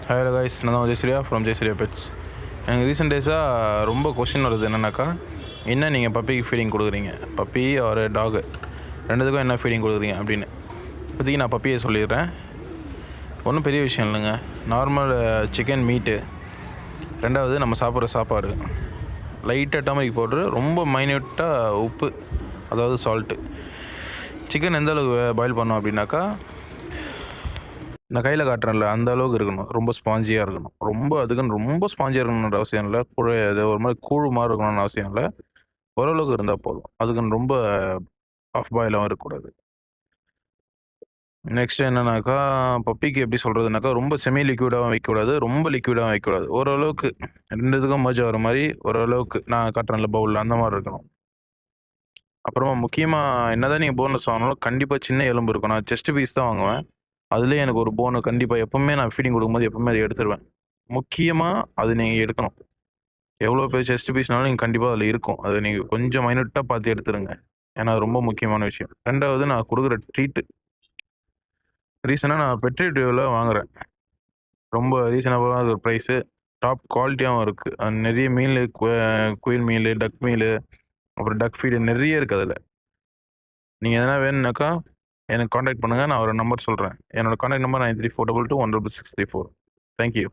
Hello guys, நான் தான் ஜெயஸ்ரியா from ஜெயஸ்ரியா pets. எனக்கு ரீசெண்ட் டேஸாக ரொம்ப கொஷின் வருது. என்னென்னாக்கா, என்ன நீங்கள் பப்பிக்கு ஃபீடிங் கொடுக்குறீங்க, பப்பி ஒரு டாகு ரெண்டுத்துக்கும் என்ன ஃபீடிங் கொடுக்குறீங்க அப்படின்னு. இப்போதைக்கு நான் பப்பியை சொல்லிடுறேன். ஒன்றும் பெரிய விஷயம் இல்லைங்க. நார்மல் சிக்கன் மீட்டு, ரெண்டாவது நம்ம சாப்பிட்ற சாப்பாடு, லைட்டாக டர்மரிக் பவுட்ரு, ரொம்ப மைன்யூட்டாக உப்பு, அதாவது சால்ட்டு. சிக்கன் எந்த அளவுக்கு பாயில் பண்ணோம் அப்படின்னாக்கா, நான் கையில் காட்டுறேன்ல அந்த அளவுக்கு இருக்கணும். ரொம்ப ஸ்பாஞ்சியாக இருக்கணும். அதுக்குன்னு ரொம்ப ஸ்பாஞ்சியாக இருக்கணுன்ற அவசியம் இல்லை. இது ஒரு மாதிரி கூழ் மாதிரி இருக்கணும்னு அவசியம் இல்லை. ஓரளவுக்கு இருந்தால் போதும். அதுக்குன்னு ரொம்ப ஆஃப் பாயிலாகவும் இருக்கக்கூடாது. நெக்ஸ்ட் என்னன்னாக்கா, பப்பிக்கு எப்படி சொல்கிறதுனாக்கா, ரொம்ப செமி லிக்விடாகவும் வைக்கக்கூடாது, ரொம்ப லிக்விடாகவும் வைக்கக்கூடாது. ஓரளவுக்கு ரெண்டுத்துக்கும் மர்ஜ் ஆகிற மாதிரி ஓரளவுக்கு நான் காட்டுறேன்ல பவுலில் அந்த மாதிரி இருக்கணும். அப்புறமா முக்கியமாக என்னதான் நீங்கள் போன்லெஸ் வாங்கினாலும் கண்டிப்பாக சின்ன எலும்பு இருக்கும். நான் செஸ்ட் பீஸ் தான் வாங்குவேன். அதுலேயே எனக்கு ஒரு போனு கண்டிப்பாக எப்பவுமே நான் ஃபீடிங் கொடுக்கும்போது எப்பவுமே அதை எடுத்துருவேன். முக்கியமாக அது நீங்கள் எடுக்கணும். எவ்வளோ பெரிய செஸ்ட் பீஸ்னாலும் நீங்கள் கண்டிப்பாக அதில் இருக்கும். அதை நீங்கள் கொஞ்சம் மைனூட்டாக பார்த்து எடுத்துருங்க. ஏன்னா அது ரொம்ப முக்கியமான விஷயம். ரெண்டாவது, நான் கொடுக்குற ட்ரீட்டு ரீசனாக நான் பெட்ரிடியூவில் வாங்குகிறேன். ரொம்ப ரீசனபுளான ஒரு ப்ரைஸு, டாப் குவாலிட்டியாகவும் இருக்குது. நிறைய மீல், குயில் மீல், டக் மீல், அப்புறம் டக் ஃபீடு நிறைய இருக்குது அதில். நீங்கள் எதனா வேணும்னாக்கா எனக்கு காண்டாக்ட் பண்ணுங்கள். நான் ஒரு நம்பர் சொல்கிறேன். என்னோட காண்டாக்ட் நம்பர் 9342216634. தேங்க்யூ.